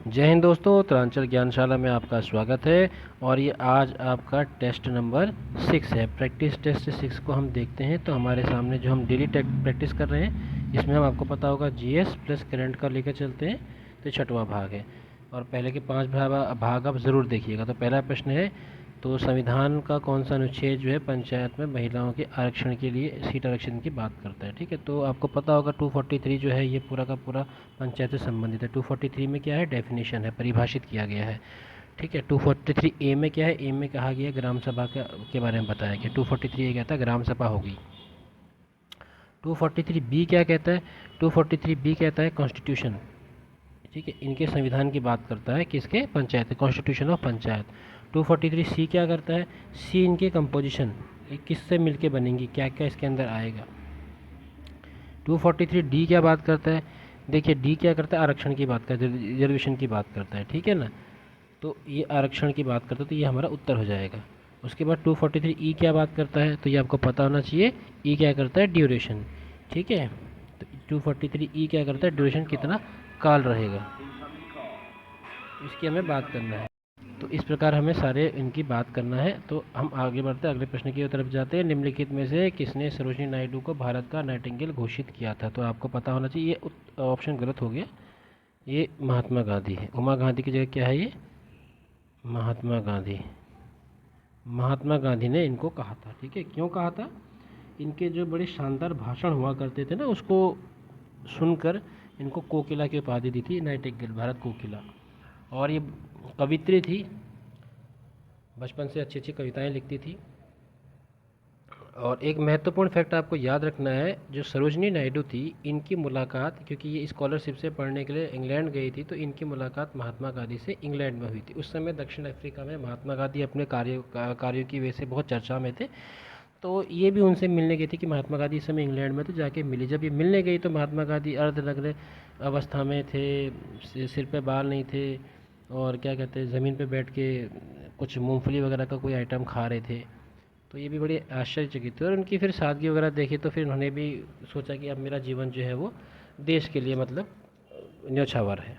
जय हिंद दोस्तों, उत्तरांचल ज्ञानशाला में आपका स्वागत है। और ये आज आपका टेस्ट नंबर 6 है। प्रैक्टिस टेस्ट 6 को हम देखते हैं। तो हमारे सामने जो हम डेली प्रैक्टिस कर रहे हैं, इसमें हम आपको पता होगा जीएस प्लस करंट का लेकर चलते हैं। तो छठवां भाग है और पहले के 5 भाग आप ज़रूर देखिएगा। तो पहला प्रश्न है, तो संविधान का कौन सा अनुच्छेद जो है पंचायत में महिलाओं के आरक्षण के लिए सीट आरक्षण की बात करता है। ठीक है, तो आपको पता होगा 243 जो है ये पूरा का पूरा पंचायत से संबंधित है। 243 में क्या है, डेफिनेशन है, परिभाषित किया गया है। ठीक है, 243 ए में क्या है, ए में कहा गया ग्राम सभा के बारे में बताया गया। 243 ए कहता है ग्राम सभा होगी। 243 बी क्या कहता है, 243 बी कहता है कॉन्स्टिट्यूशन। ठीक है, इनके संविधान की बात करता है, किसके, पंचायत, कॉन्स्टिट्यूशन ऑफ पंचायत। 243 सी क्या करता है, सी इनके कंपोजिशन, किससे मिलके बनेंगी, क्या क्या इसके अंदर आएगा। 243 डी क्या बात करता है, देखिए डी क्या करता है, आरक्षण की बात करता है, रिजर्वेशन की बात करता है। ठीक है ना, तो ये आरक्षण की बात करता है, तो ये हमारा उत्तर हो जाएगा। उसके बाद 243 ई क्या बात करता है, तो ये आपको पता होना चाहिए। ई क्या करता है, ड्यूरेशन। ठीक है, तो 243 ई क्या करता है, ड्यूरेशन कितना काल रहेगा, इसकी हमें बात करना है। तो इस प्रकार हमें सारे इनकी बात करना है। तो हम आगे बढ़ते हैं, अगले प्रश्न की तरफ जाते हैं। निम्नलिखित में से किसने सरोजिनी नायडू को भारत का नाइटिंगेल घोषित किया था। तो आपको पता होना चाहिए, ये ऑप्शन गलत हो गया, ये महात्मा गांधी है। उमा गांधी की जगह क्या है, ये महात्मा गांधी। महात्मा गांधी ने इनको कहा था। ठीक है, क्यों कहा था, इनके जो बड़े शानदार भाषण हुआ करते थे ना, उसको सुनकर इनको कोकिला की उपाधि दी थी, नाइटिंगेल, भारत कोकिला। और ये कवित्री थी, बचपन से अच्छी अच्छी कविताएं लिखती थी। और एक महत्वपूर्ण फैक्ट आपको याद रखना है, जो सरोजनी नायडू थी, इनकी मुलाकात, क्योंकि ये स्कॉलरशिप से पढ़ने के लिए इंग्लैंड गई थी, तो इनकी मुलाकात महात्मा गांधी से इंग्लैंड में हुई थी। उस समय दक्षिण अफ्रीका में महात्मा गांधी अपने कार्यों की वजह से बहुत चर्चा में थे। तो ये भी उनसे मिलने गई थी कि महात्मा गांधी इस समय इंग्लैंड में, तो जाके मिली। जब ये मिलने गई तो महात्मा गांधी अर्धनग्न अवस्था में थे, सिर पे बाल नहीं थे, और क्या कहते हैं, ज़मीन पे बैठ के कुछ मूंगफली वगैरह का कोई आइटम खा रहे थे। तो ये भी बड़ी आश्चर्यचकित थी। और उनकी फिर सादगी वगैरह देखी तो फिर उन्होंने भी सोचा कि अब मेरा जीवन जो है वो देश के लिए मतलब न्योछावर है।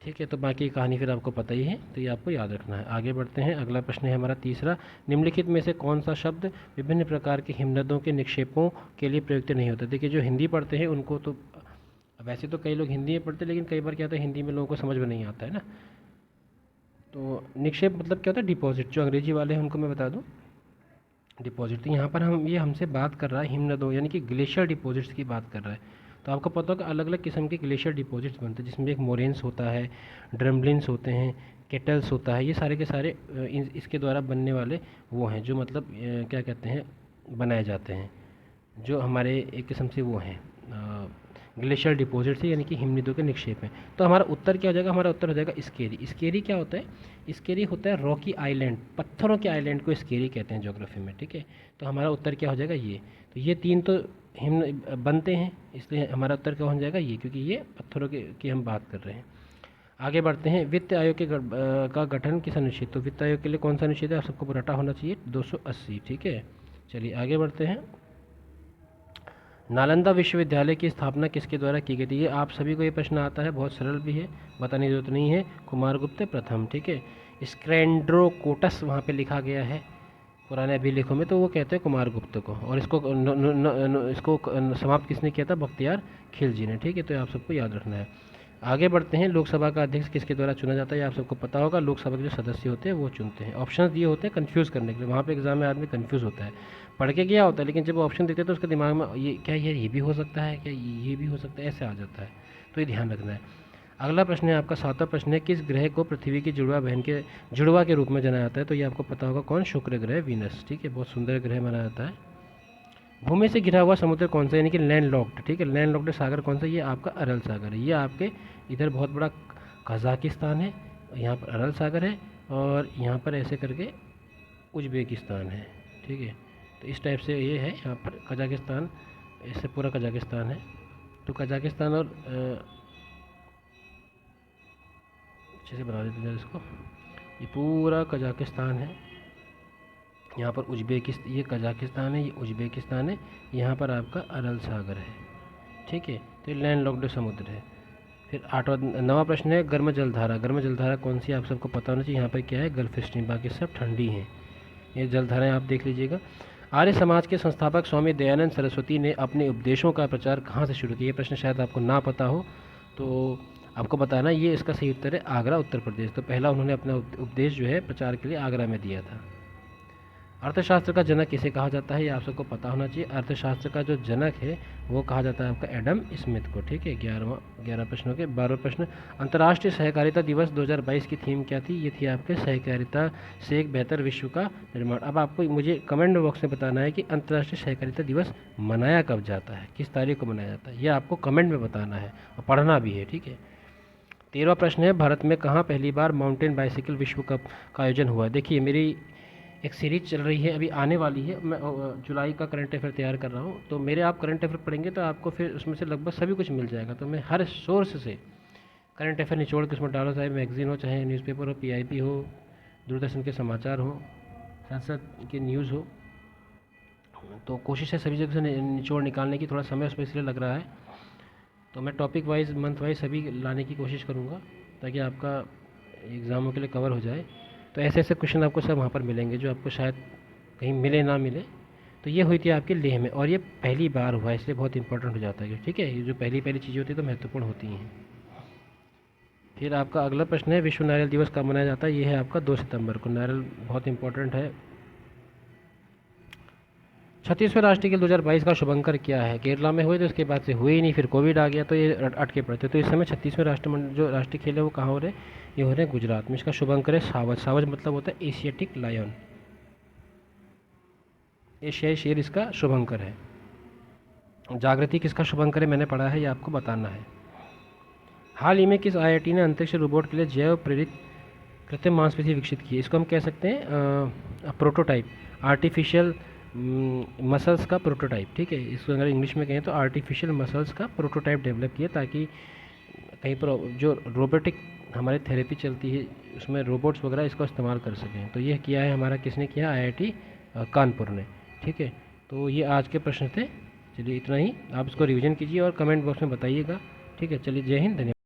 ठीक है, तो बाकी कहानी फिर आपको पता ही है, तो ये आपको याद रखना है। आगे बढ़ते हैं, अगला प्रश्न है हमारा तीसरा। निम्नलिखित में से कौन सा शब्द विभिन्न प्रकार के हिमनदों के निक्षेपों के लिए प्रयुक्त नहीं होता। देखिए, जो हिंदी पढ़ते हैं उनको तो, वैसे तो कई लोग हिंदी में पढ़ते हैं, लेकिन कई बार क्या होता है, हिंदी में लोगों को समझ में नहीं आता है ना। तो निक्षेप मतलब क्या होता है, डिपॉजिट। जो अंग्रेजी वाले हैं उनको मैं बता दूं, डिपॉजिट। तो यहाँ पर हम, ये हमसे बात कर रहा है हिमनदों यानी कि ग्लेशियर डिपॉजिट्स की बात कर रहा है। तो आपको पता होगा अलग अलग किस्म के ग्लेशियर डिपॉजिट्स बनते हैं, जिसमें एक मोरेन्स होता है, ड्रम्बलिन्स होते हैं, केटल्स होता है। ये सारे के सारे इसके द्वारा बनने वाले वो हैं, जो मतलब क्या कहते हैं, बनाए जाते हैं, जो हमारे एक किस्म से वो हैं ग्लेशियर डिपॉजिट से, यानी कि हिमनदों के निक्षेप हैं। तो हमारा उत्तर क्या हो जाएगा, हमारा उत्तर हो जाएगा स्केरी। स्केरी क्या होता है, स्केरी होता है रॉकी आइलैंड, पत्थरों के आइलैंड को स्केरी कहते हैं ज्योग्राफी में। ठीक है, तो हमारा उत्तर क्या हो जाएगा, ये। तो ये तीन तो हिम बनते हैं, इसलिए हमारा उत्तर क्या हो जाएगा, ये, क्योंकि ये पत्थरों की हम बात कर रहे हैं। आगे बढ़ते हैं, वित्त आयोग का गठन किस अनुच्छेद। तो वित्त आयोग के लिए कौन सा अनुच्छेद है, आप सबको रटा होना चाहिए, 280। ठीक है, चलिए आगे बढ़ते हैं। नालंदा विश्वविद्यालय की स्थापना किसके द्वारा की गई थी। ये आप सभी को ये प्रश्न आता है, बहुत सरल भी है, बताने की जरूरत नहीं है। कुमारगुप्त प्रथम। ठीक है, स्क्रैंड्रोकोटस वहाँ पे लिखा गया है पुराने अभिलेखों में, तो वो कहते हैं कुमारगुप्त को। और इसको समाप्त किसने किया था, बख्तियार खिलजी ने। ठीक है, तो आप सबको याद रखना है। आगे बढ़ते हैं, लोकसभा का अध्यक्ष किसके द्वारा चुना जाता है, ये आप सबको पता होगा। लोकसभा के जो सदस्य होते हैं वो चुनते हैं। ऑप्शंस दिए होते हैं कन्फ्यूज़ करने के लिए, वहाँ पे एग्जाम में आदमी कन्फ्यूज़ होता है, पढ़ के गया होता है, लेकिन जब वो ऑप्शन देखते हैं तो उसके दिमाग में ये क्या, ये भी हो सकता है क्या, ये भी हो सकता है, ऐसे आ जाता है। तो ये ध्यान रखना है। अगला प्रश्न है आपका सातवां प्रश्न है, किस ग्रह को पृथ्वी की जुड़वा के रूप में जाना जाता है। तो ये आपको पता होगा कौन, शुक्र ग्रह, वीनस। ठीक है, बहुत सुंदर ग्रह माना जाता है। भूमि से घिरा हुआ समुद्र कौन सा, यानी कि लैंड लॉक्ड। ठीक है, लैंड लॉक्ड सागर कौन सा, ये आपका अरल सागर है। ये आपके इधर बहुत बड़ा कजाकिस्तान है, यहाँ पर अरल सागर है, और यहाँ पर ऐसे करके उज्बेकिस्तान है। ठीक है, तो इस टाइप से ये है, यहाँ पर कजाकिस्तान, इससे पूरा कजाकिस्तान है। तो कजाकिस्तान और अच्छे से बना देते हैं इसको, ये पूरा कजाकिस्तान है। यहाँ पर उज्बेकिस्तान, ये कजाकिस्तान है, ये उज्बेकिस्तान है, यहाँ पर आपका अरल सागर है। ठीक है, तो ये लैंड लॉक्ड समुद्र है। फिर 9वां प्रश्न है गर्म जलधारा। गर्म जलधारा कौन सी, आप सबको पता होना चाहिए। यहाँ पर क्या है, गल्फ स्ट्रीम, बाकी सब ठंडी हैं। ये जलधाराएं आप देख लीजिएगा। आर्य समाज के संस्थापक स्वामी दयानंद सरस्वती ने अपने उपदेशों का प्रचार कहाँ से शुरू किया। ये प्रश्न शायद आपको ना पता हो, तो आपको बताना। ये इसका सही उत्तर है आगरा, उत्तर प्रदेश। तो पहला उन्होंने अपना उपदेश जो है प्रचार के लिए आगरा में दिया था। अर्थशास्त्र का जनक किसे कहा जाता है, ये आप सबको पता होना चाहिए। अर्थशास्त्र का जो जनक है वो कहा जाता है आपका एडम स्मिथ को। ठीक है, 11 प्रश्नों के 12वां प्रश्न, अंतर्राष्ट्रीय सहकारिता दिवस 2022 की थीम क्या थी। ये थी आपके सहकारिता से एक बेहतर विश्व का निर्माण। अब आपको मुझे कमेंट बॉक्स में बताना है कि अंतर्राष्ट्रीय सहकारिता दिवस मनाया कब जाता है, किस तारीख को मनाया जाता है, यह आपको कमेंट में बताना है और पढ़ना भी है। ठीक है, 13वां प्रश्न है भारत में कहाँ पहली बार माउंटेन बाइसिकल विश्व कप का आयोजन हुआ। देखिए, मेरी एक सीरीज़ चल रही है, अभी आने वाली है। मैं जुलाई का करंट अफेयर तैयार कर रहा हूँ, तो मेरे आप करंट अफेयर पढ़ेंगे तो आपको फिर उसमें से लगभग सभी कुछ मिल जाएगा। तो मैं हर सोर्स से करंट अफेयर निचोड़ के उसमें डालो, चाहे मैगजीन हो, चाहे न्यूज़पेपर हो, पीआईबी हो, दूरदर्शन के समाचार हो, संसद की न्यूज़ हो। तो कोशिश है सभी जगह से निचोड़ निकालने की। थोड़ा समय उसमें इसलिए लग रहा है, तो मैं टॉपिक वाइज, मंथ वाइज सभी लाने की कोशिश करूँगा ताकि आपका एग्ज़ामों के लिए कवर हो जाए। तो ऐसे ऐसे क्वेश्चन आपको सब वहाँ पर मिलेंगे जो आपको शायद कहीं मिले ना मिले। तो ये हुई थी आपके लेह में, और ये पहली बार हुआ, इसलिए बहुत इंपॉर्टेंट हो जाता है। ठीक है, ये जो पहली चीज़ें होती है तो महत्वपूर्ण होती हैं। फिर आपका अगला प्रश्न है विश्व नारियल दिवस कब मनाया जाता है। ये है आपका 2 सितंबर को। नारियल बहुत इंपॉर्टेंट है। 36वें राष्ट्रीय खेल 2022 का शुभंकर क्या है। केरला में हुए थे, उसके बाद से हुए ही नहीं, फिर कोविड आ गया तो ये अटके पड़ते। तो इस समय 36वें जो राष्ट्रीय खेल है वो कहाँ हो रहे हैं, ये हो रहे हैं गुजरात में। इसका शुभंकर है सावज। सावज मतलब होता है एशियाटिक लायन, एशियाई शेर इसका शुभंकर है। जागृति किसका शुभंकर है, मैंने पढ़ा है, ये आपको बताना है। हाल ही में किस IIT ने अंतरिक्ष रोबोट के लिए जैव प्रेरित कृत्रिम मांसपेशी विकसित की है। इसको हम कह सकते हैं प्रोटोटाइप, आर्टिफिशियल मसल्स का प्रोटोटाइप। ठीक है, इसको अगर इंग्लिश में कहें तो आर्टिफिशियल मसल्स का प्रोटोटाइप डेवलप किया, ताकि कहीं पर जो रोबोटिक हमारी थेरेपी चलती है उसमें रोबोट्स वगैरह इसको इस्तेमाल कर सकें। तो यह किया है हमारा, किसने किया, IIT कानपुर ने। ठीक है, तो ये आज के प्रश्न थे। चलिए इतना ही, आप इसको रिवीजन कीजिए और कमेंट बॉक्स में बताइएगा। ठीक है, चलिए, जय हिंद, धन्यवाद।